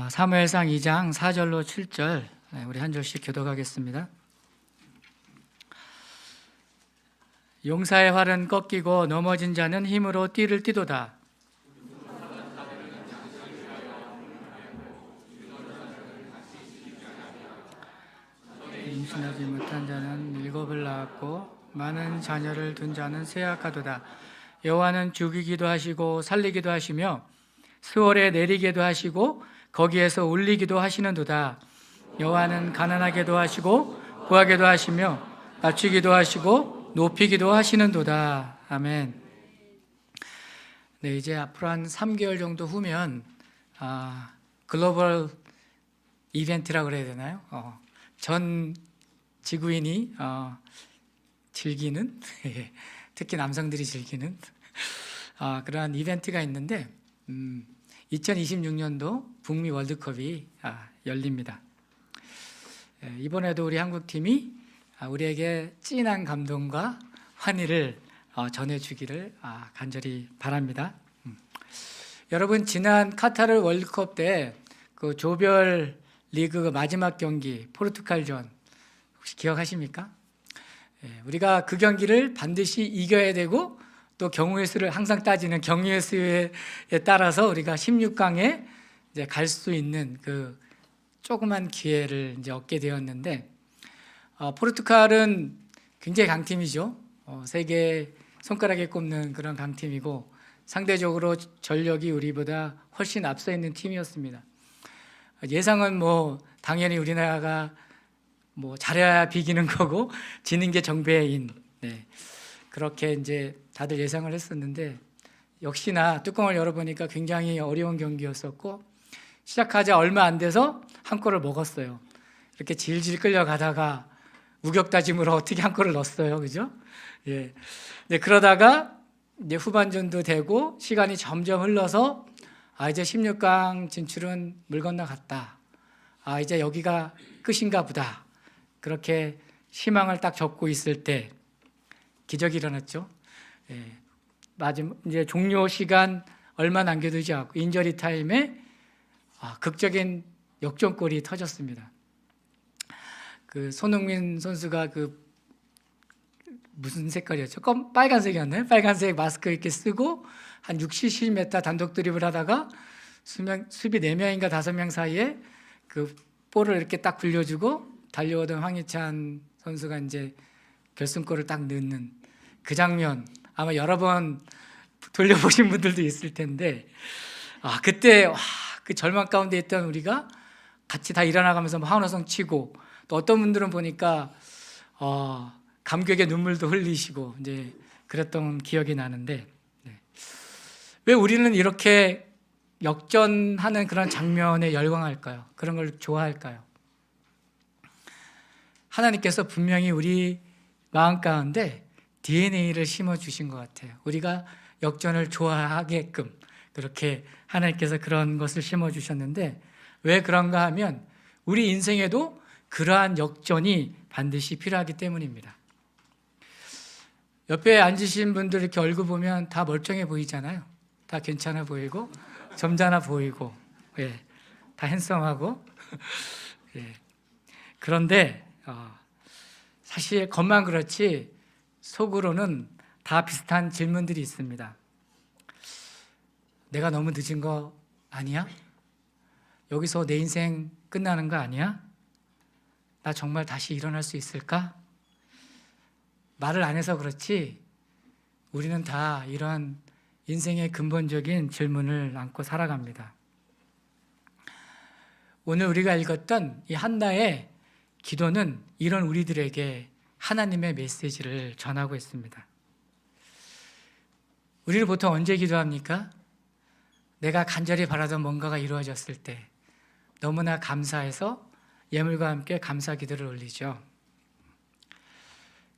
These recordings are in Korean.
사무엘상 2장 4절로 7절 우리 한 절씩 교독하겠습니다. 용사의 활은 꺾이고 넘어진 자는 힘으로 띠를 띠도다. 임신하지 못한 자는 7을 낳았고 많은 자녀를 둔 자는 쇠약하도다. 여호와는 죽이기도 하시고 살리기도 하시며 스월에 내리기도 하시고 거기에서 울리기도 하시는도다. 여호와는 가난하게도 하시고 부하게도 하시며 낮추기도 하시고 높이기도 하시는도다. 아멘. 네, 이제 앞으로 한 3개월 정도 후면 글로벌 이벤트라고 그래야 되나요? 전 지구인이 즐기는 특히 남성들이 즐기는 그러한 이벤트가 있는데 2026년도 북미 월드컵이 열립니다. 이번에도 우리 한국팀이 우리에게 진한 감동과 환희를 전해주기를 간절히 바랍니다. 여러분, 지난 카타르 월드컵 때 그 조별 리그 마지막 경기 포르투갈전 혹시 기억하십니까? 우리가 그 경기를 반드시 이겨야 되고 또 경우의 수를 항상 따지는 경우의 수에 따라서 우리가 16강에 이제 갈 수 있는 그 조그만 기회를 이제 얻게 되었는데 포르투갈은 굉장히 강팀이죠. 세계 손가락에 꼽는 그런 강팀이고 상대적으로 전력이 우리보다 훨씬 앞서 있는 팀이었습니다. 예상은 당연히 우리나라가 잘해야 비기는 거고 지는 게 정배인, 그렇게 이제 다들 예상을 했었는데 역시나 뚜껑을 열어보니까 굉장히 어려운 경기였었고 시작하자 얼마 안 돼서 한 골을 먹었어요. 이렇게 질질 끌려가다가 우격다짐으로 어떻게 한 골을 넣었어요, 그죠? 예. 그러다가 이제 후반전도 되고 시간이 점점 흘러서 이제 16강 진출은 물 건너갔다. 이제 여기가 끝인가 보다. 그렇게 희망을 딱 접고 있을 때 기적이 일어났죠. 마지막 이제 종료 시간 얼마 남겨두지 않고 인저리 타임에 극적인 역전골이 터졌습니다. 그 손흥민 선수가 무슨 색깔이었죠? 빨간색이었나요? 빨간색 마스크 이렇게 쓰고 한 60, 70m 단독 드리블 하다가 수비 4명인가 5명 사이에 그 볼을 이렇게 딱 굴려주고 달려오던 황희찬 선수가 이제 결승골을 딱 넣는 그 장면 아마 여러 번 돌려보신 분들도 있을 텐데 그때 그 절망 가운데 있던 우리가 같이 다 일어나가면서 한호성 치고 또 어떤 분들은 보니까 감격의 눈물도 흘리시고 이제 그랬던 기억이 나는데 왜 우리는 이렇게 역전하는 그런 장면에 열광할까요? 그런 걸 좋아할까요? 하나님께서 분명히 우리 마음 가운데 DNA를 심어주신 것 같아요. 우리가 역전을 좋아하게끔 그렇게 하나님께서 그런 것을 심어주셨는데 왜 그런가 하면 우리 인생에도 그러한 역전이 반드시 필요하기 때문입니다. 옆에 앉으신 분들 이렇게 얼굴 보면 다 멀쩡해 보이잖아요. 다 괜찮아 보이고 점잖아 보이고 다 핸섬하고 그런데 사실 겉만 그렇지 속으로는 다 비슷한 질문들이 있습니다. 내가 너무 늦은 거 아니야? 여기서 내 인생 끝나는 거 아니야? 나 정말 다시 일어날 수 있을까? 말을 안 해서 그렇지 우리는 다 이러한 인생의 근본적인 질문을 안고 살아갑니다. 오늘 우리가 읽었던 이 한나의 기도는 이런 우리들에게 하나님의 메시지를 전하고 있습니다. 우리는 보통 언제 기도합니까? 내가 간절히 바라던 뭔가가 이루어졌을 때 너무나 감사해서 예물과 함께 감사 기도를 올리죠.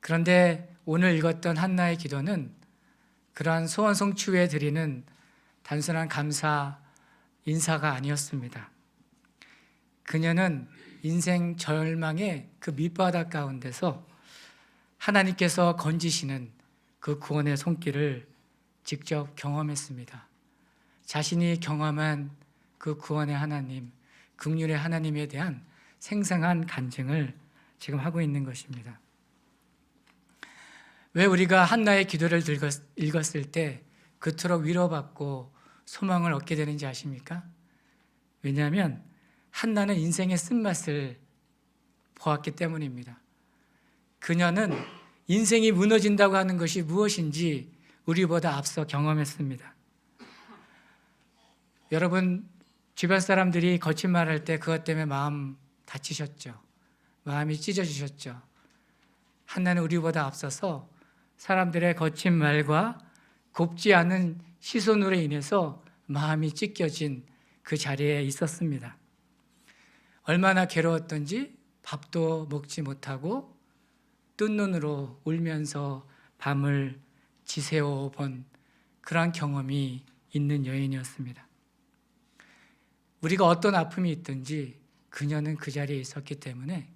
그런데 오늘 읽었던 한나의 기도는 그러한 소원 성취에 드리는 단순한 감사 인사가 아니었습니다. 그녀는 인생 절망의 그 밑바닥 가운데서 하나님께서 건지시는 그 구원의 손길을 직접 경험했습니다. 자신이 경험한 그 구원의 하나님, 긍휼의 하나님에 대한 생생한 간증을 지금 하고 있는 것입니다. 왜 우리가 한나의 기도를 읽었을 때 그토록 위로받고 소망을 얻게 되는지 아십니까? 왜냐하면 한나는 인생의 쓴맛을 보았기 때문입니다. 그녀는 인생이 무너진다고 하는 것이 무엇인지 우리보다 앞서 경험했습니다. 여러분, 주변 사람들이 거친 말할 때 그것 때문에 마음 다치셨죠? 마음이 찢어지셨죠? 한나는 우리보다 앞서서 사람들의 거친 말과 곱지 않은 시선으로 인해서 마음이 찢겨진 그 자리에 있었습니다. 얼마나 괴로웠던지 밥도 먹지 못하고 뜬 눈으로 울면서 밤을 지새워 본 그러한 경험이 있는 여인이었습니다. 우리가 어떤 아픔이 있든지 그녀는 그 자리에 있었기 때문에,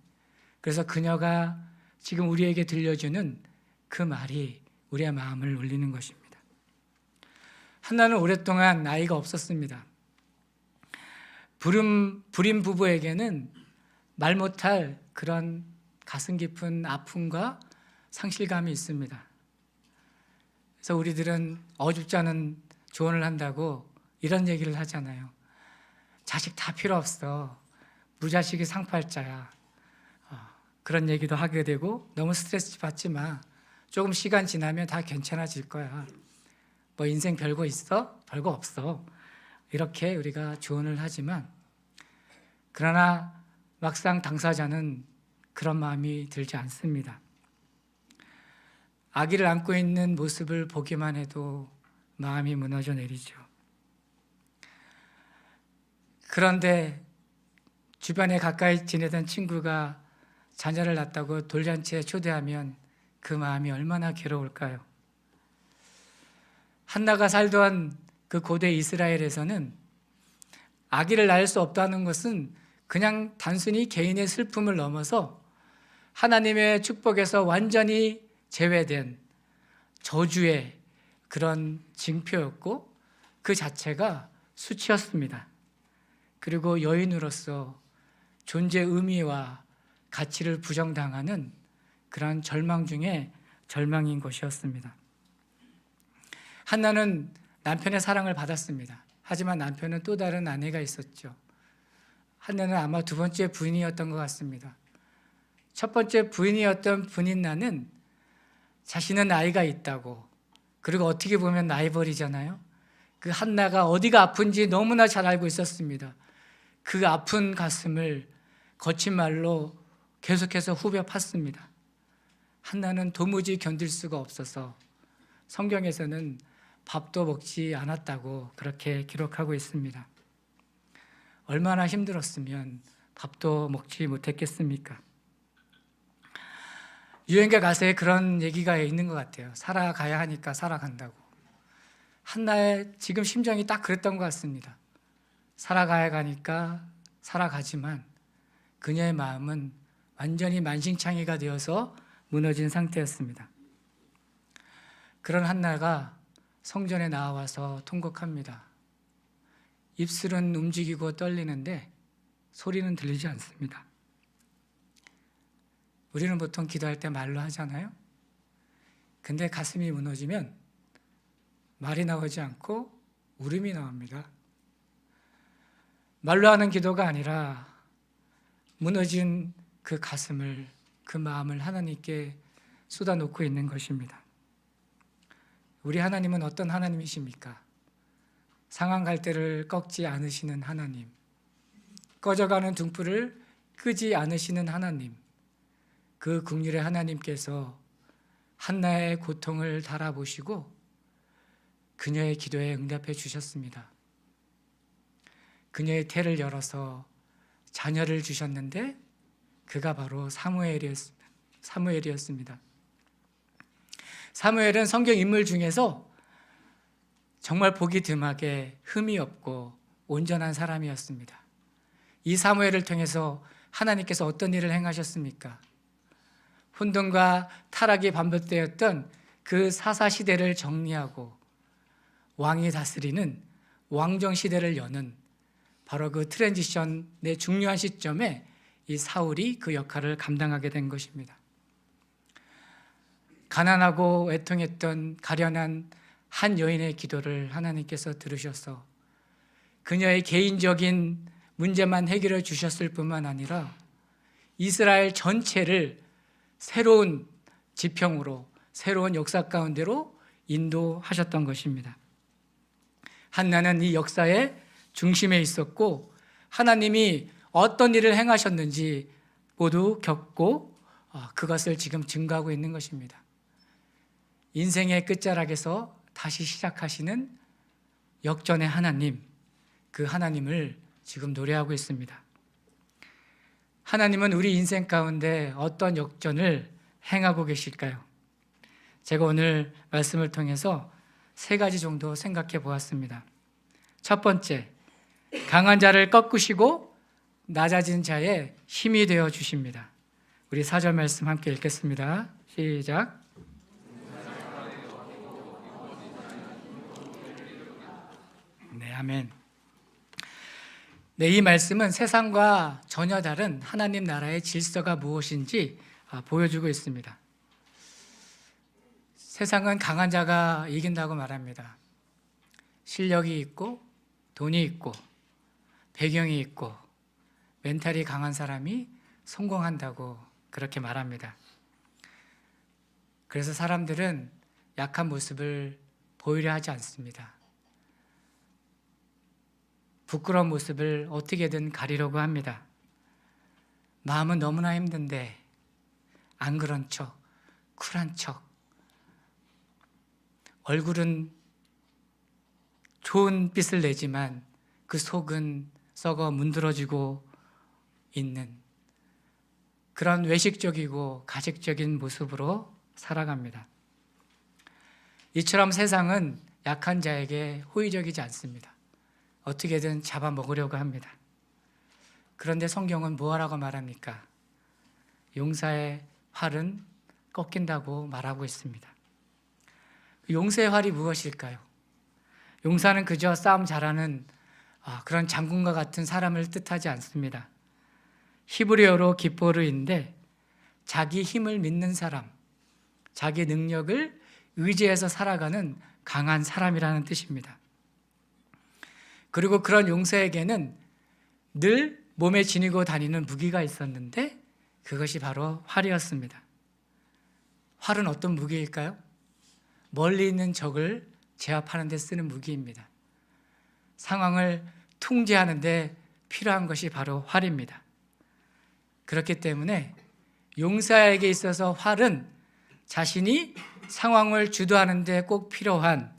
그래서 그녀가 지금 우리에게 들려주는 그 말이 우리의 마음을 울리는 것입니다. 한나는 오랫동안 아이가 없었습니다. 불임 부부에게는 말 못할 그런 가슴 깊은 아픔과 상실감이 있습니다. 그래서 우리들은 어줍지 않은 조언을 한다고 이런 얘기를 하잖아요. 자식 다 필요 없어. 무자식이 상팔자야. 그런 얘기도 하게 되고, 너무 스트레스 받지 마. 조금 시간 지나면 다 괜찮아질 거야. 뭐 인생 별거 있어? 별거 없어. 이렇게 우리가 조언을 하지만, 그러나 막상 당사자는 그런 마음이 들지 않습니다. 아기를 안고 있는 모습을 보기만 해도 마음이 무너져 내리죠. 그런데 주변에 가까이 지내던 친구가 자녀를 낳았다고 돌잔치에 초대하면 그 마음이 얼마나 괴로울까요? 한나가 살던 그 고대 이스라엘에서는 아기를 낳을 수 없다는 것은 그냥 단순히 개인의 슬픔을 넘어서 하나님의 축복에서 완전히 제외된 저주의 그런 징표였고, 그 자체가 수치였습니다. 그리고 여인으로서 존재 의미와 가치를 부정당하는 그러한 절망 중에 절망인 것이었습니다. 한나는 남편의 사랑을 받았습니다. 하지만 남편은 또 다른 아내가 있었죠. 한나는 아마 두 번째 부인이었던 것 같습니다. 첫 번째 부인이었던 분인나는 자신은 아이가 있다고, 그리고 어떻게 보면 라이벌이잖아요. 그 한나가 어디가 아픈지 너무나 잘 알고 있었습니다. 그 아픈 가슴을 거친 말로 계속해서 후벼 팠습니다. 한나는 도무지 견딜 수가 없어서 성경에서는 밥도 먹지 않았다고 그렇게 기록하고 있습니다. 얼마나 힘들었으면 밥도 먹지 못했겠습니까? 유행가 가사에 그런 얘기가 있는 것 같아요. 살아가야 하니까 살아간다고. 한나의 지금 심정이 딱 그랬던 것 같습니다. 살아가야 하니까 살아가지만 그녀의 마음은 완전히 만신창이가 되어서 무너진 상태였습니다. 그런 한나가 성전에 나와서 통곡합니다. 입술은 움직이고 떨리는데 소리는 들리지 않습니다. 우리는 보통 기도할 때 말로 하잖아요. 근데 가슴이 무너지면 말이 나오지 않고 울음이 나옵니다. 말로 하는 기도가 아니라 무너진 그 가슴을, 그 마음을 하나님께 쏟아놓고 있는 것입니다. 우리 하나님은 어떤 하나님이십니까? 상한 갈대를 꺾지 않으시는 하나님, 꺼져가는 등불을 끄지 않으시는 하나님, 그 긍휼의 하나님께서 한나의 고통을 달아보시고 그녀의 기도에 응답해 주셨습니다. 그녀의 태를 열어서 자녀를 주셨는데 그가 바로 사무엘이었습니다. 사무엘은 성경 인물 중에서 정말 보기 듬하게 흠이 없고 온전한 사람이었습니다. 이 사무엘을 통해서 하나님께서 어떤 일을 행하셨습니까? 혼돈과 타락이 반복되었던 그 사사시대를 정리하고 왕이 다스리는 왕정시대를 여는 바로 그 트랜지션의 중요한 시점에 이 사울이 그 역할을 감당하게 된 것입니다. 가난하고 애통했던 가련한 한 여인의 기도를 하나님께서 들으셔서 그녀의 개인적인 문제만 해결해 주셨을 뿐만 아니라 이스라엘 전체를 새로운 지평으로, 새로운 역사 가운데로 인도하셨던 것입니다. 한나는 이 역사의 중심에 있었고 하나님이 어떤 일을 행하셨는지 모두 겪고 그것을 지금 증거하고 있는 것입니다. 인생의 끝자락에서 다시 시작하시는 역전의 하나님, 그 하나님을 지금 노래하고 있습니다. 하나님은 우리 인생 가운데 어떤 역전을 행하고 계실까요? 제가 오늘 말씀을 통해서 3가지 정도 생각해 보았습니다. 첫 번째, 강한 자를 꺾으시고 낮아진 자의 힘이 되어 주십니다. 우리 4절 말씀 함께 읽겠습니다. 시작. 네, 아멘. 네, 이 말씀은 세상과 전혀 다른 하나님 나라의 질서가 무엇인지 보여주고 있습니다. 세상은 강한 자가 이긴다고 말합니다. 실력이 있고 돈이 있고 배경이 있고 멘탈이 강한 사람이 성공한다고 그렇게 말합니다. 그래서 사람들은 약한 모습을 보이려 하지 않습니다. 부끄러운 모습을 어떻게든 가리려고 합니다. 마음은 너무나 힘든데 안 그런 척, 쿨한 척, 얼굴은 좋은 빛을 내지만 그 속은 썩어 문드러지고 있는 그런 외식적이고 가식적인 모습으로 살아갑니다. 이처럼 세상은 약한 자에게 호의적이지 않습니다. 어떻게든 잡아먹으려고 합니다. 그런데 성경은 뭐라고 말합니까? 용사의 활은 꺾인다고 말하고 있습니다. 용사의 활이 무엇일까요? 용사는 그저 싸움 잘하는 그런 장군과 같은 사람을 뜻하지 않습니다. 히브리어로 기포르인데 자기 힘을 믿는 사람, 자기 능력을 의지해서 살아가는 강한 사람이라는 뜻입니다. 그리고 그런 용사에게는 늘 몸에 지니고 다니는 무기가 있었는데 그것이 바로 활이었습니다. 활은 어떤 무기일까요? 멀리 있는 적을 제압하는 데 쓰는 무기입니다. 상황을 통제하는 데 필요한 것이 바로 활입니다. 그렇기 때문에 용사에게 있어서 활은 자신이 상황을 주도하는 데 꼭 필요한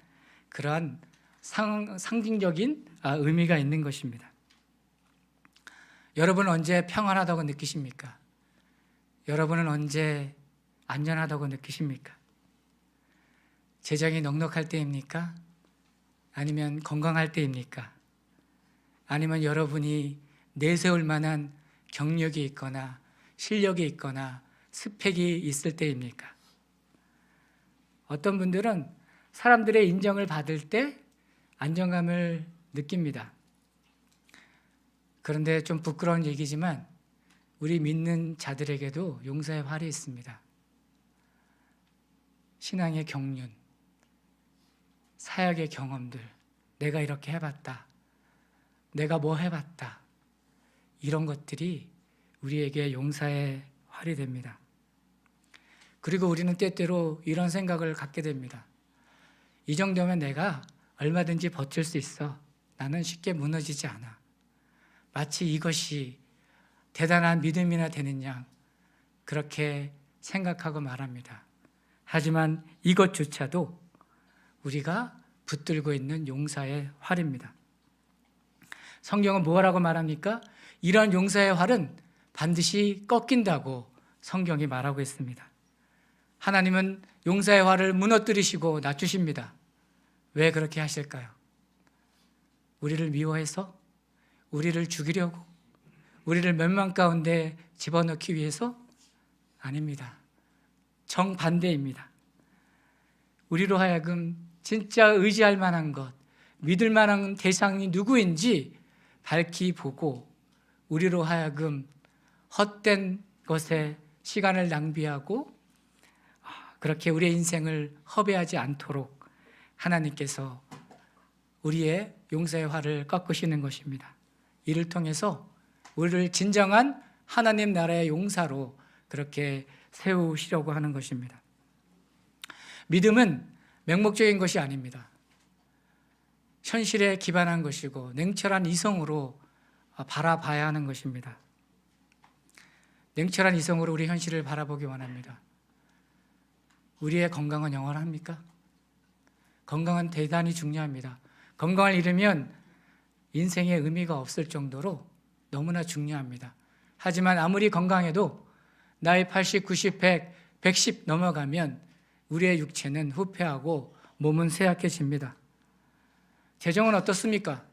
그러한 상징적인 의미가 있는 것입니다. 여러분은 언제 평안하다고 느끼십니까? 여러분은 언제 안전하다고 느끼십니까? 재정이 넉넉할 때입니까? 아니면 건강할 때입니까? 아니면 여러분이 내세울 만한 경력이 있거나 실력이 있거나 스펙이 있을 때입니까? 어떤 분들은 사람들의 인정을 받을 때 안정감을 느낍니다. 그런데 좀 부끄러운 얘기지만 우리 믿는 자들에게도 용사의 활이 있습니다. 신앙의 경륜, 사역의 경험들, 내가 이렇게 해봤다, 내가 뭐 해봤다, 이런 것들이 우리에게 용사의 활이 됩니다. 그리고 우리는 때때로 이런 생각을 갖게 됩니다. 이 정도면 내가 얼마든지 버틸 수 있어. 나는 쉽게 무너지지 않아. 마치 이것이 대단한 믿음이나 되는 양 그렇게 생각하고 말합니다. 하지만 이것조차도 우리가 붙들고 있는 용사의 활입니다. 성경은 뭐라고 말합니까? 이러한 용사의 활은 반드시 꺾인다고 성경이 말하고 있습니다. 하나님은 용사의 활을 무너뜨리시고 낮추십니다. 왜 그렇게 하실까요? 우리를 미워해서? 우리를 죽이려고? 우리를 멸망 가운데 집어넣기 위해서? 아닙니다. 정반대입니다. 우리로 하여금 진짜 의지할 만한 것, 믿을 만한 대상이 누구인지 밝히 보고 우리로 하여금 헛된 것에 시간을 낭비하고 그렇게 우리의 인생을 허비하지 않도록 하나님께서 우리의 용서의 활을 꺾으시는 것입니다. 이를 통해서 우리를 진정한 하나님 나라의 용사로 그렇게 세우시려고 하는 것입니다. 믿음은 맹목적인 것이 아닙니다. 현실에 기반한 것이고 냉철한 이성으로 바라봐야 하는 것입니다. 냉철한 이성으로 우리 현실을 바라보기 원합니다. 우리의 건강은 영원합니까? 건강은 대단히 중요합니다. 건강을 잃으면 인생의 의미가 없을 정도로 너무나 중요합니다. 하지만 아무리 건강해도 나이 80, 90, 100, 110 넘어가면 우리의 육체는 후퇴하고 몸은 쇠약해집니다. 재정은 어떻습니까?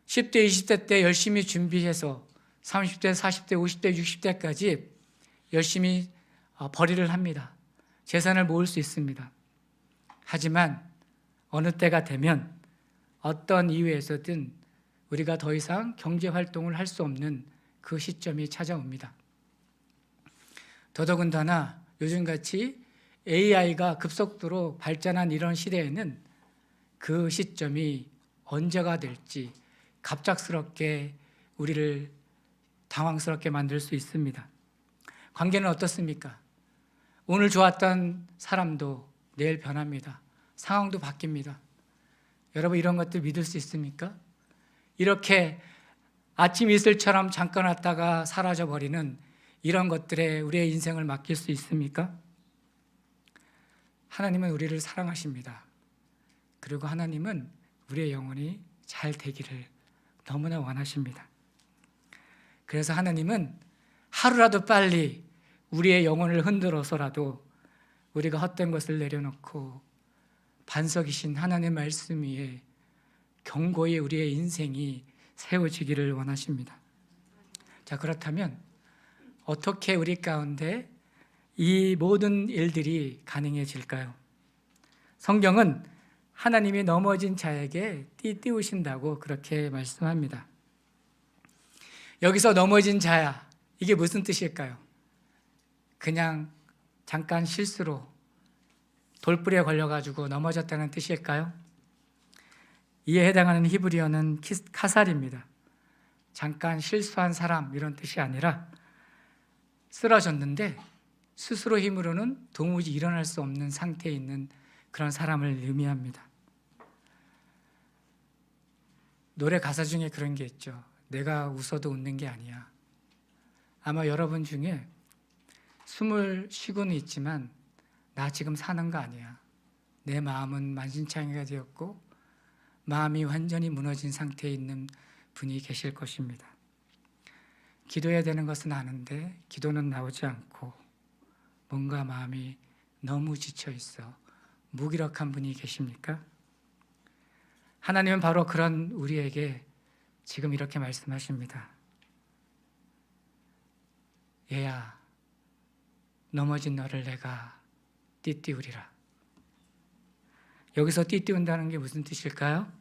10대, 20대 때 열심히 준비해서 30대, 40대, 50대, 60대까지 열심히 벌이를 합니다. 재산을 모을 수 있습니다. 하지만 어느 때가 되면 어떤 이유에서든 우리가 더 이상 경제활동을 할 수 없는 그 시점이 찾아옵니다. 더더군다나 요즘같이 AI가 급속도로 발전한 이런 시대에는 그 시점이 언제가 될지 갑작스럽게 우리를 당황스럽게 만들 수 있습니다. 관계는 어떻습니까? 오늘 좋았던 사람도 내일 변합니다. 상황도 바뀝니다. 여러분 이런 것들 믿을 수 있습니까? 이렇게 아침 이슬처럼 잠깐 왔다가 사라져버리는 이런 것들에 우리의 인생을 맡길 수 있습니까? 하나님은 우리를 사랑하십니다. 그리고 하나님은 우리의 영혼이 잘 되기를 너무나 원하십니다. 그래서 하나님은 하루라도 빨리 우리의 영혼을 흔들어서라도 우리가 헛된 것을 내려놓고 반석이신 하나님의 말씀 위에 견고히 우리의 인생이 세워지기를 원하십니다. 자, 그렇다면 어떻게 우리 가운데 이 모든 일들이 가능해질까요? 성경은 하나님이 넘어진 자에게 띠띠우신다고 그렇게 말씀합니다. 여기서 넘어진 자야, 이게 무슨 뜻일까요? 그냥 잠깐 실수로 돌불에 걸려가지고 넘어졌다는 뜻일까요? 이에 해당하는 히브리어는 카살입니다. 잠깐 실수한 사람 이런 뜻이 아니라 쓰러졌는데 스스로 힘으로는 도무지 일어날 수 없는 상태에 있는 그런 사람을 의미합니다. 노래 가사 중에 그런 게 있죠. 내가 웃어도 웃는 게 아니야. 아마 여러분 중에 숨을 쉬고는 있지만 나 지금 사는 거 아니야. 내 마음은 만신창이가 되었고 마음이 완전히 무너진 상태에 있는 분이 계실 것입니다. 기도해야 되는 것은 아는데 기도는 나오지 않고 뭔가 마음이 너무 지쳐 있어 무기력한 분이 계십니까? 하나님은 바로 그런 우리에게 지금 이렇게 말씀하십니다. 얘야, 넘어진 너를 내가 띠띠우리라. 여기서 띠띠운다는 게 무슨 뜻일까요?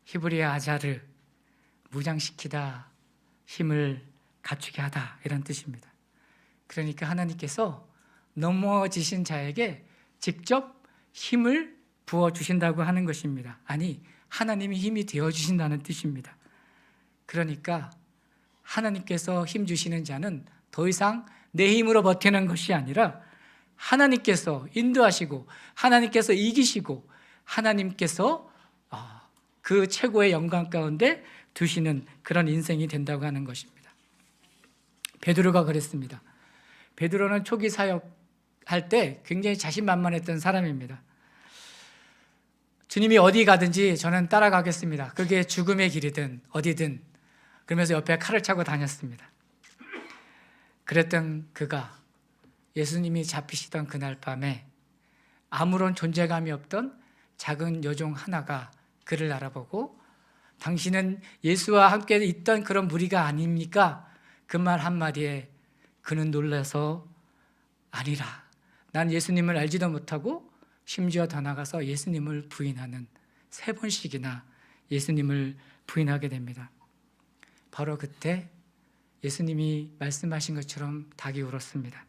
히브리어 아자르, 무장시키다, 힘을 갖추게 하다 이런 뜻입니다. 그러니까 하나님께서 넘어지신 자에게 직접 힘을 부어주신다고 하는 것입니다. 아니, 하나님이 힘이 되어주신다는 뜻입니다. 그러니까 하나님께서 힘 주시는 자는 더 이상 내 힘으로 버티는 것이 아니라 하나님께서 인도하시고 하나님께서 이기시고 하나님께서 그 최고의 영광 가운데 두시는 그런 인생이 된다고 하는 것입니다. 베드로가 그랬습니다. 베드로는 초기 사역할 때 굉장히 자신만만했던 사람입니다. 주님이 어디 가든지 저는 따라가겠습니다. 그게 죽음의 길이든 어디든 그러면서 옆에 칼을 차고 다녔습니다. 그랬던 그가 예수님이 잡히시던 그날 밤에 아무런 존재감이 없던 작은 여종 하나가 그를 알아보고 당신은 예수와 함께 있던 그런 무리가 아닙니까? 그 말 한마디에 그는 놀라서 아니라 난 예수님을 알지도 못하고 심지어 더 나가서 예수님을 부인하는 3번씩이나 예수님을 부인하게 됩니다. 바로 그때 예수님이 말씀하신 것처럼 닭이 울었습니다.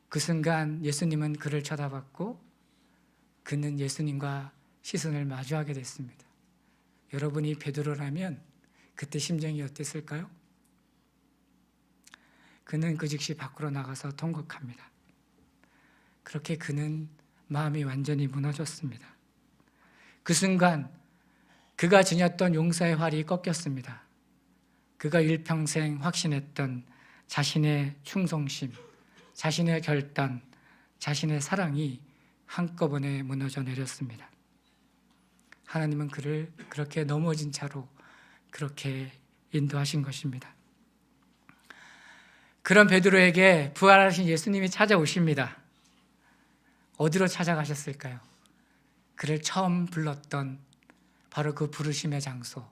그 순간 예수님은 그를 쳐다봤고 그는 예수님과 시선을 마주하게 됐습니다. 여러분이 베드로라면 그때 심정이 어땠을까요? 그는 그 즉시 밖으로 나가서 통곡합니다. 그렇게 그는 마음이 완전히 무너졌습니다. 그 순간 그가 지녔던 용사의 활이 꺾였습니다. 그가 일평생 확신했던 자신의 충성심, 자신의 결단, 자신의 사랑이 한꺼번에 무너져 내렸습니다. 하나님은 그를 그렇게 넘어진 차로 그렇게 인도하신 것입니다. 그런 베드로에게 부활하신 예수님이 찾아오십니다. 어디로 찾아가셨을까요? 그를 처음 불렀던 바로 그 부르심의 장소,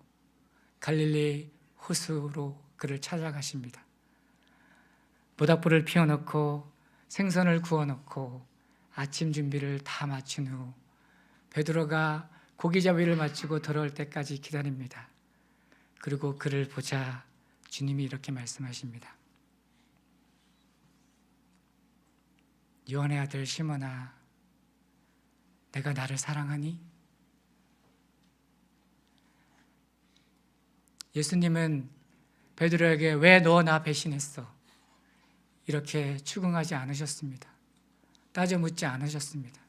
갈릴리 호수로 그를 찾아가십니다. 모닥불을 피워놓고 생선을 구워놓고 아침 준비를 다 마친 후 베드로가 고기잡이를 마치고 돌아올 때까지 기다립니다. 그리고 그를 보자 주님이 이렇게 말씀하십니다. 요한의 아들 시몬아, 내가 나를 사랑하니? 예수님은 베드로에게 왜 너 나 배신했어? 이렇게 추궁하지 않으셨습니다. 따져 묻지 않으셨습니다.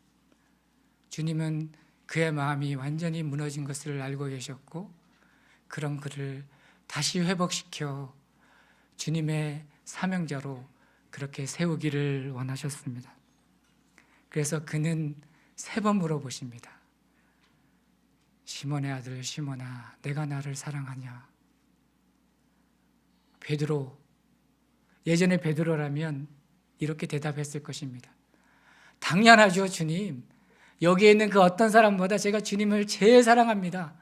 주님은 그의 마음이 완전히 무너진 것을 알고 계셨고 그런 그를 다시 회복시켜 주님의 사명자로 그렇게 세우기를 원하셨습니다. 그래서 그는 3번 물어보십니다. 시몬의 아들 시몬아, 내가 나를 사랑하냐? 베드로, 예전에 베드로라면 이렇게 대답했을 것입니다. 당연하죠, 주님. 여기에 있는 그 어떤 사람보다 제가 주님을 제일 사랑합니다.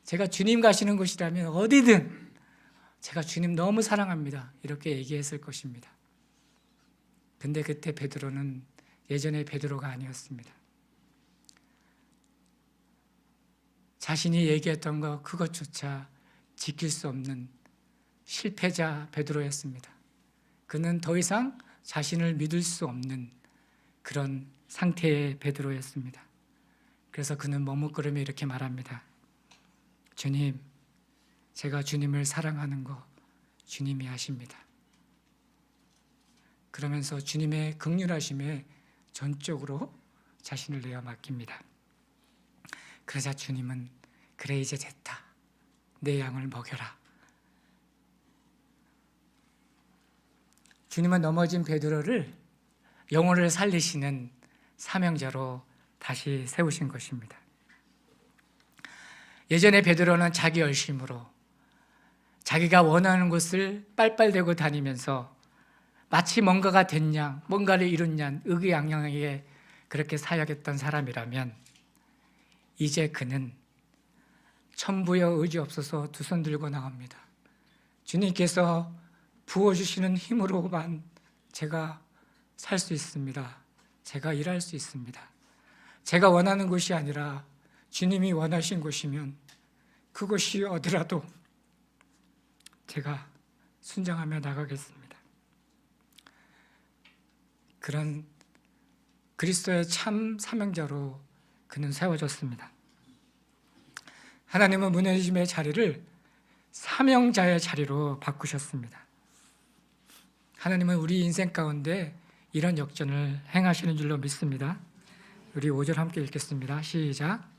제가 주님 가시는 곳이라면 어디든 제가 주님 너무 사랑합니다. 이렇게 얘기했을 것입니다. 근데 그때 베드로는 예전의 베드로가 아니었습니다. 자신이 얘기했던 것 그것조차 지킬 수 없는 실패자 베드로였습니다. 그는 더 이상 자신을 믿을 수 없는 그런 상태의 베드로였습니다. 그래서 그는 머뭇거리며 이렇게 말합니다. 주님, 제가 주님을 사랑하는 거 주님이 아십니다. 그러면서 주님의 긍휼하심에 전적으로 자신을 내어 맡깁니다. 그러자 주님은 그래 이제 됐다. 내 양을 먹여라. 주님은 넘어진 베드로를 영혼을 살리시는 사명자로 다시 세우신 것입니다. 예전에 베드로는 자기 열심으로 자기가 원하는 곳을 빨빨대고 다니면서 마치 뭔가가 된 양, 뭔가를 이룬 양, 의기양양하게 그렇게 사역했던 사람이라면 이제 그는 천부여 의지 없어서 두 손 들고 나갑니다. 주님께서 부어주시는 힘으로만 제가 살 수 있습니다. 제가 일할 수 있습니다. 제가 원하는 곳이 아니라 주님이 원하신 곳이면 그곳이 어디라도 제가 순종하며 나가겠습니다. 그런 그리스도의 참 사명자로 그는 세워졌습니다. 하나님은 무너짐의 자리를 사명자의 자리로 바꾸셨습니다. 하나님은 우리 인생 가운데 이런 역전을 행하시는 줄로 믿습니다. 우리 5절 함께 읽겠습니다. 시작.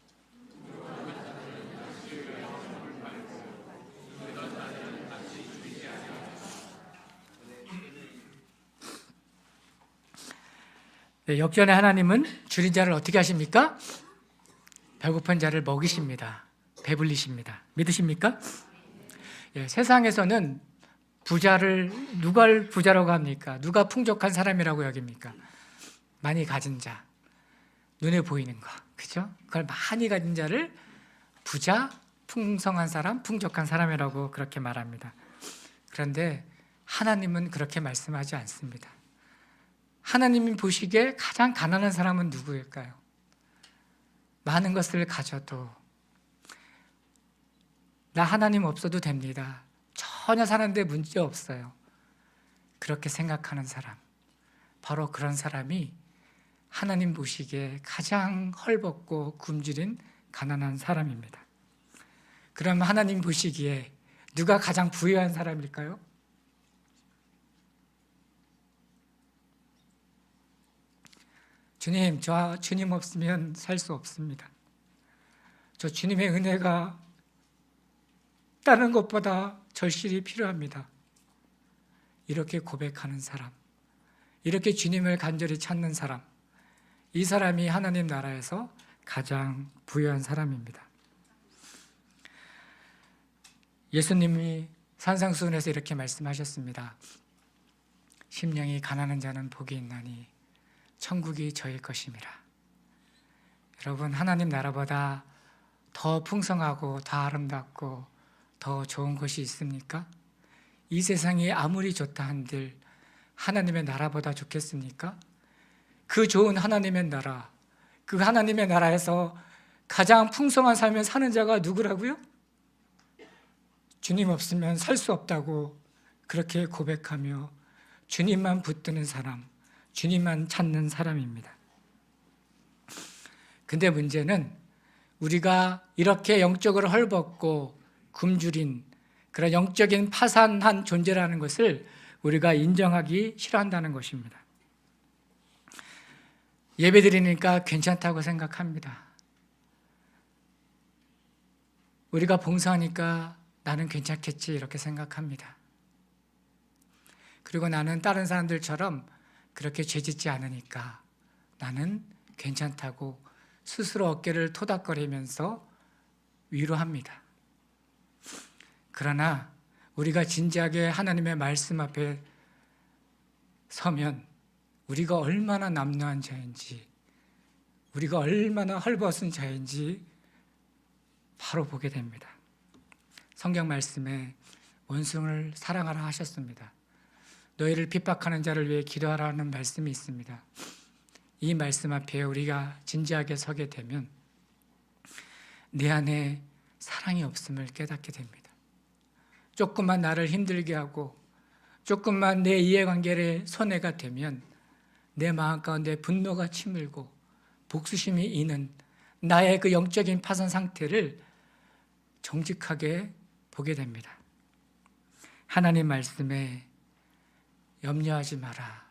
네, 역전의 하나님은 줄인 자를 어떻게 하십니까? 배고픈 자를 먹이십니다. 배불리십니다. 믿으십니까? 예, 세상에서는 부자를 누가 부자라고 합니까? 누가 풍족한 사람이라고 여깁니까? 많이 가진 자, 눈에 보이는 거, 그죠? 그걸 많이 가진 자를 부자, 풍성한 사람, 풍족한 사람이라고 그렇게 말합니다. 그런데 하나님은 그렇게 말씀하지 않습니다. 하나님이 보시기에 가장 가난한 사람은 누구일까요? 많은 것을 가져도 나 하나님 없어도 됩니다. 전혀 사는데 문제 없어요. 그렇게 생각하는 사람, 바로 그런 사람이 하나님 보시기에 가장 헐벗고 굶주린 가난한 사람입니다. 그럼 하나님 보시기에 누가 가장 부유한 사람일까요? 주님, 저 주님 없으면 살 수 없습니다. 저 주님의 은혜가 다른 것보다 절실히 필요합니다. 이렇게 고백하는 사람, 이렇게 주님을 간절히 찾는 사람, 이 사람이 하나님 나라에서 가장 부유한 사람입니다. 예수님이 산상수훈에서 이렇게 말씀하셨습니다. 심령이 가난한 자는 복이 있나니 천국이 저희 것임이라. 여러분, 하나님 나라보다 더 풍성하고 더 아름답고 더 좋은 것이 있습니까? 이 세상이 아무리 좋다 한들 하나님의 나라보다 좋겠습니까? 그 좋은 하나님의 나라, 그 하나님의 나라에서 가장 풍성한 삶을 사는 자가 누구라고요? 주님 없으면 살 수 없다고 그렇게 고백하며 주님만 붙드는 사람, 주님만 찾는 사람입니다. 근데 문제는 우리가 이렇게 영적으로 헐벗고 굶주린 그런 영적인 파산한 존재라는 것을 우리가 인정하기 싫어한다는 것입니다. 예배 드리니까 괜찮다고 생각합니다. 우리가 봉사하니까 나는 괜찮겠지 이렇게 생각합니다. 그리고 나는 다른 사람들처럼 그렇게 죄짓지 않으니까 나는 괜찮다고 스스로 어깨를 토닥거리면서 위로합니다. 그러나 우리가 진지하게 하나님의 말씀 앞에 서면 우리가 얼마나 남루한 자인지, 우리가 얼마나 헐벗은 자인지 바로 보게 됩니다. 성경 말씀에 원수를 사랑하라 하셨습니다. 너희를 핍박하는 자를 위해 기도하라는 말씀이 있습니다. 이 말씀 앞에 우리가 진지하게 서게 되면 내 안에 사랑이 없음을 깨닫게 됩니다. 조금만 나를 힘들게 하고 조금만 내 이해관계에 손해가 되면 내 마음 가운데 분노가 치밀고 복수심이 이는 나의 그 영적인 파산 상태를 정직하게 보게 됩니다. 하나님 말씀에 염려하지 마라.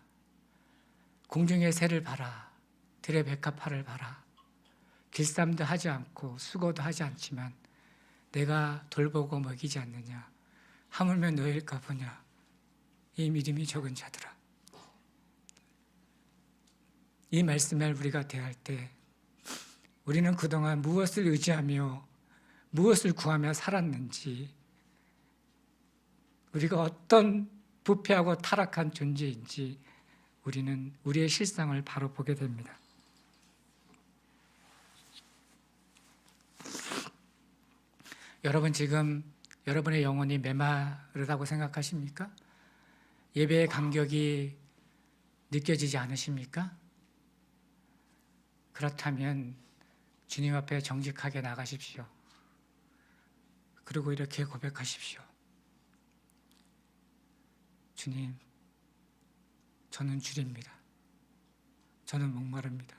공중의 새를 봐라. 들의 백합화를 봐라. 길쌈도 하지 않고 수고도 하지 않지만 내가 돌보고 먹이지 않느냐. 하물며 너일까 보냐. 이 믿음이 적은 자들아. 이 말씀을 우리가 대할 때 우리는 그동안 무엇을 의지하며 무엇을 구하며 살았는지, 우리가 어떤 부패하고 타락한 존재인지 우리는 우리의 실상을 바로 보게 됩니다. 여러분, 지금 여러분의 영혼이 메마르다고 생각하십니까? 예배의 간격이 느껴지지 않으십니까? 그렇다면 주님 앞에 정직하게 나가십시오. 그리고 이렇게 고백하십시오. 주님, 저는 줄입니다. 저는 목마릅니다.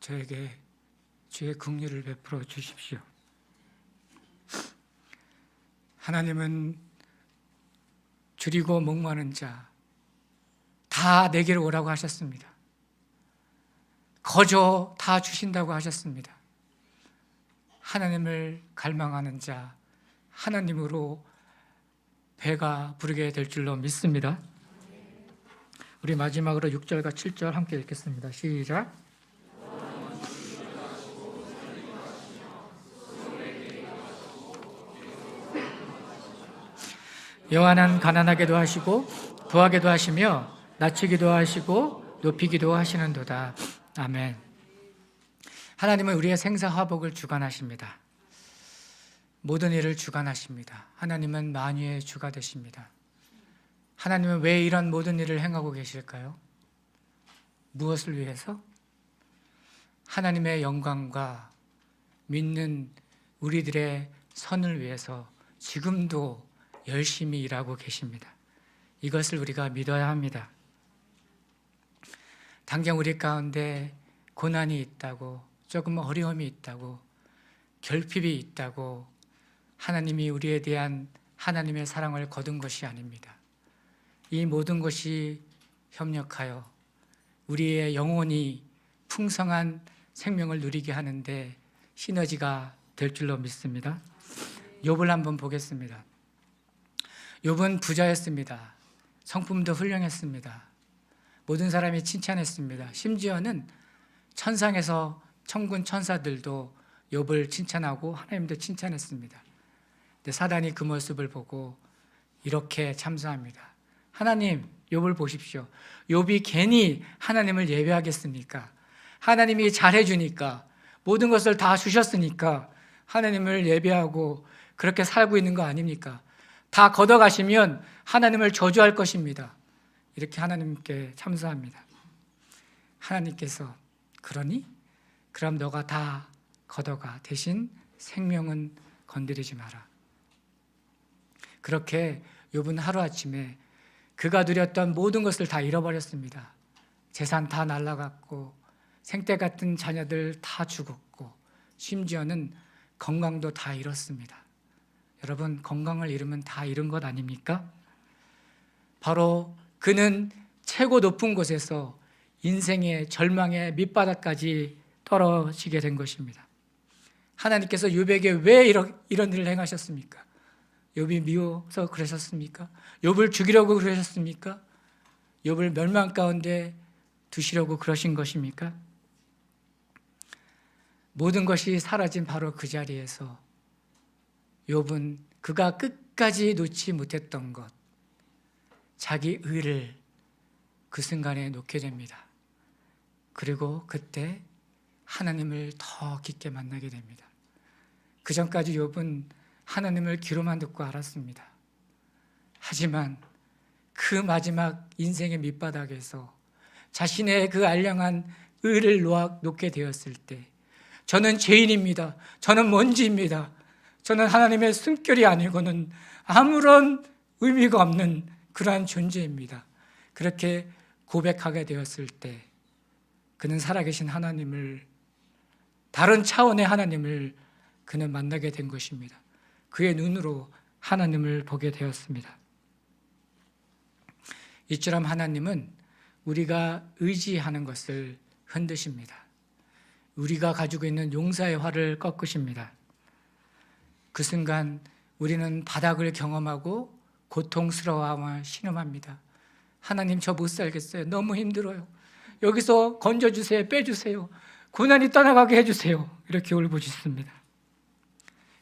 저에게 주의 긍휼을 베풀어 주십시오. 하나님은 줄이고 목마른 자 다 내게로 오라고 하셨습니다. 거저 다 주신다고 하셨습니다. 하나님을 갈망하는 자, 하나님으로 배가 부르게 될 줄로 믿습니다. 우리 마지막으로 6절과 7절 함께 읽겠습니다. 시작. 여호와는 가난하게도 하시고 부하게도 하시며 낮추기도 하시고 높이기도 하시는도다. 아멘. 하나님은 우리의 생사화복을 주관하십니다. 모든 일을 주관하십니다. 하나님은 만유의 주가 되십니다. 하나님은 왜 이런 모든 일을 행하고 계실까요? 무엇을 위해서? 하나님의 영광과 믿는 우리들의 선을 위해서 지금도 열심히 일하고 계십니다. 이것을 우리가 믿어야 합니다. 당장 우리 가운데 고난이 있다고, 조금 어려움이 있다고, 결핍이 있다고 하나님이 우리에 대한 하나님의 사랑을 거둔 것이 아닙니다. 이 모든 것이 협력하여 우리의 영혼이 풍성한 생명을 누리게 하는데 시너지가 될 줄로 믿습니다. 욥을 한번 보겠습니다. 욥은 부자였습니다. 성품도 훌륭했습니다. 모든 사람이 칭찬했습니다. 심지어는 천상에서 천군 천사들도 욥을 칭찬하고 하나님도 칭찬했습니다. 근데 사단이 그 모습을 보고 이렇게 참소합니다. 하나님, 욥을 보십시오. 욥이 괜히 하나님을 예배하겠습니까? 하나님이 잘해주니까, 모든 것을 다 주셨으니까 하나님을 예배하고 그렇게 살고 있는 거 아닙니까? 다 걷어가시면 하나님을 저주할 것입니다. 이렇게 하나님께 참소합니다. 하나님께서 그러니? 그럼 너가 다 걷어가. 대신 생명은 건드리지 마라. 그렇게 욥은 하루아침에 그가 누렸던 모든 것을 다 잃어버렸습니다. 재산 다 날아갔고 생때 같은 자녀들 다 죽었고 심지어는 건강도 다 잃었습니다. 여러분, 건강을 잃으면 다 잃은 것 아닙니까? 바로 그는 최고 높은 곳에서 인생의 절망의 밑바닥까지 떨어지게 된 것입니다. 하나님께서 욥에게 왜 이런 일을 행하셨습니까? 욥이 미워서 그러셨습니까? 욥을 죽이려고 그러셨습니까? 욥을 멸망 가운데 두시려고 그러신 것입니까? 모든 것이 사라진 바로 그 자리에서 욥은 그가 끝까지 놓지 못했던 것, 자기 의를 그 순간에 놓게 됩니다. 그리고 그때 하나님을 더 깊게 만나게 됩니다. 그 전까지 욥은 하나님을 귀로만 듣고 알았습니다. 하지만 그 마지막 인생의 밑바닥에서 자신의 그 알량한 의를 놓게 되었을 때 저는 죄인입니다. 저는 먼지입니다. 저는 하나님의 숨결이 아니고는 아무런 의미가 없는 그러한 존재입니다. 그렇게 고백하게 되었을 때 그는 살아계신 하나님을, 다른 차원의 하나님을 그는 만나게 된 것입니다. 그의 눈으로 하나님을 보게 되었습니다. 이처럼 하나님은 우리가 의지하는 것을 흔드십니다. 우리가 가지고 있는 용사의 활을 꺾으십니다. 그 순간 우리는 바닥을 경험하고 고통스러워하며 신음합니다. 하나님, 저 못 살겠어요. 너무 힘들어요. 여기서 건져주세요. 빼주세요. 고난이 떠나가게 해주세요. 이렇게 울부짖습니다.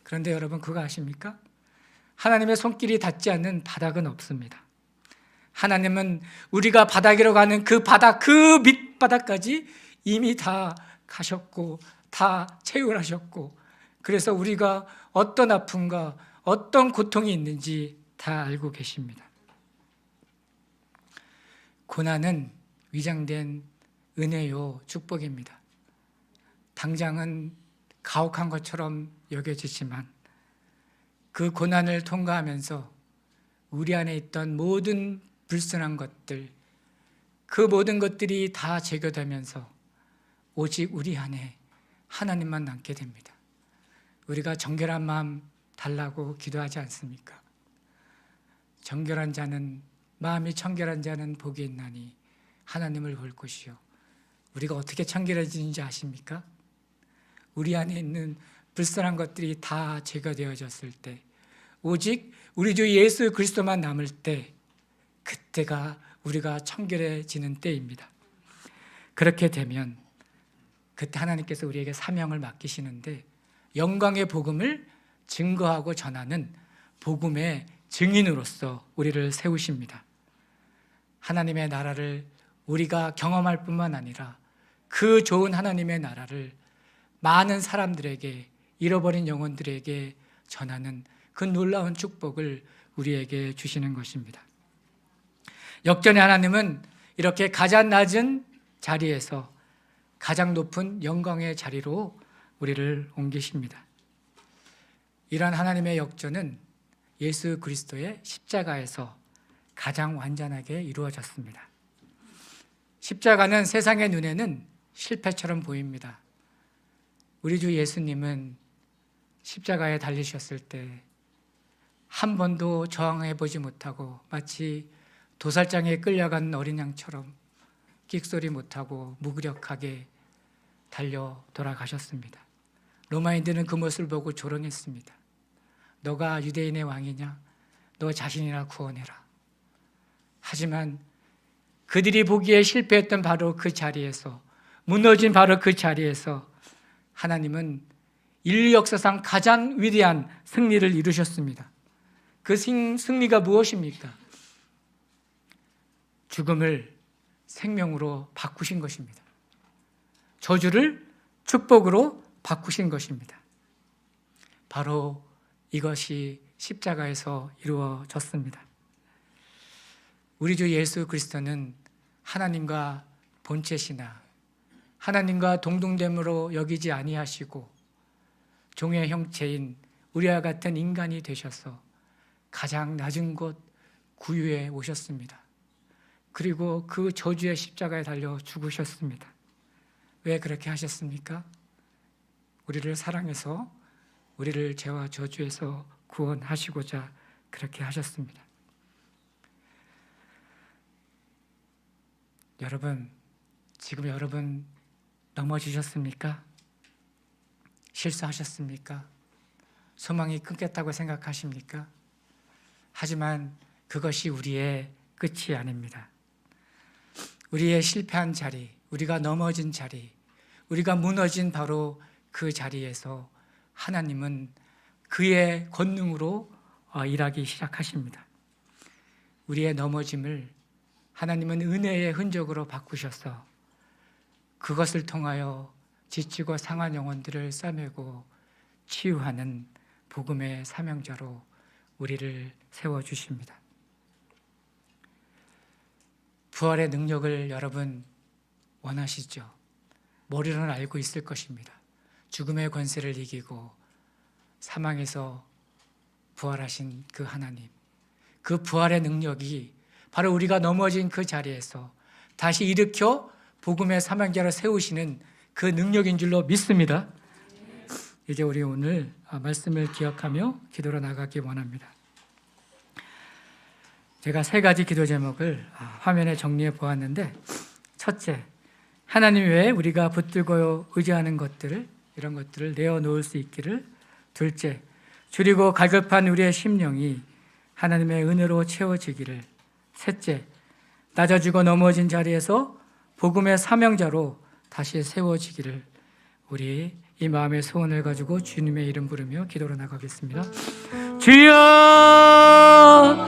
그런데 여러분, 그거 아십니까? 하나님의 손길이 닿지 않는 바닥은 없습니다. 하나님은 우리가 바닥으로 가는 그 바닥, 그 밑바닥까지 이미 다 가셨고 다 채울하셨고, 그래서 우리가 어떤 아픔과 어떤 고통이 있는지 다 알고 계십니다. 고난은 위장된 은혜요 축복입니다. 당장은 가혹한 것처럼 여겨지지만 그 고난을 통과하면서 우리 안에 있던 모든 불순한 것들, 그 모든 것들이 다 제거되면서 오직 우리 안에 하나님만 남게 됩니다. 우리가 정결한 마음 달라고 기도하지 않습니까? 정결한 자는, 마음이 청결한 자는 복이 있나니 하나님을 볼 것이요. 우리가 어떻게 청결해지는지 아십니까? 우리 안에 있는 불순한 것들이 다 제거되어졌을 때, 오직 우리 주 예수 그리스도만 남을 때, 그때가 우리가 청결해지는 때입니다. 그렇게 되면 그때 하나님께서 우리에게 사명을 맡기시는데, 영광의 복음을 증거하고 전하는 복음의 증인으로서 우리를 세우십니다. 하나님의 나라를 우리가 경험할 뿐만 아니라 그 좋은 하나님의 나라를 많은 사람들에게, 잃어버린 영혼들에게 전하는 그 놀라운 축복을 우리에게 주시는 것입니다. 역전의 하나님은 이렇게 가장 낮은 자리에서 가장 높은 영광의 자리로 우리를 옮기십니다. 이러한 하나님의 역전은 예수 그리스도의 십자가에서 가장 완전하게 이루어졌습니다. 십자가는 세상의 눈에는 실패처럼 보입니다. 우리 주 예수님은 십자가에 달리셨을 때 한 번도 저항해 보지 못하고 마치 도살장에 끌려간 어린 양처럼 끽소리 못하고 무기력하게 달려 돌아가셨습니다. 로마인들은 그 모습을 보고 조롱했습니다. 너가 유대인의 왕이냐? 너 자신이나 구원해라. 하지만 그들이 보기에 실패했던 바로 그 자리에서, 무너진 바로 그 자리에서 하나님은 인류 역사상 가장 위대한 승리를 이루셨습니다. 그 승리가 무엇입니까? 죽음을 생명으로 바꾸신 것입니다. 저주를 축복으로 바꾸신 것입니다. 바로 이것이 십자가에서 이루어졌습니다. 우리 주 예수 그리스도는 하나님과 본체시나 하나님과 동등됨으로 여기지 아니하시고 종의 형체인 우리와 같은 인간이 되셔서 가장 낮은 곳 구유에 오셨습니다. 그리고 그 저주의 십자가에 달려 죽으셨습니다. 왜 그렇게 하셨습니까? 우리를 사랑해서 우리를 죄와 저주에서 구원하시고자 그렇게 하셨습니다. 여러분, 지금 여러분 넘어지셨습니까? 실수하셨습니까? 소망이 끊겼다고 생각하십니까? 하지만 그것이 우리의 끝이 아닙니다. 우리의 실패한 자리, 우리가 넘어진 자리, 우리가 무너진 바로 그 자리에서 하나님은 그의 권능으로 일하기 시작하십니다. 우리의 넘어짐을 하나님은 은혜의 흔적으로 바꾸셔서 그것을 통하여 지치고 상한 영혼들을 싸매고 치유하는 복음의 사명자로 우리를 세워주십니다. 부활의 능력을 여러분 원하시죠? 머리로는 알고 있을 것입니다. 죽음의 권세를 이기고 사망에서 부활하신 그 하나님, 그 부활의 능력이 바로 우리가 넘어진 그 자리에서 다시 일으켜 복음의 사명자로 세우시는 그 능력인 줄로 믿습니다. 이제 우리 오늘 말씀을 기억하며 기도로 나가기 원합니다. 제가 3가지 기도 제목을 화면에 정리해 보았는데, 첫째, 하나님 외에 우리가 붙들고 의지하는 것들을, 이런 것들을 내어놓을 수 있기를. 둘째, 줄이고 갈급한 우리의 심령이 하나님의 은혜로 채워지기를. 셋째, 낮아지고 넘어진 자리에서 복음의 사명자로 다시 세워지기를. 우리 이 마음의 소원을 가지고 주님의 이름 부르며 기도로 나가겠습니다. 주여!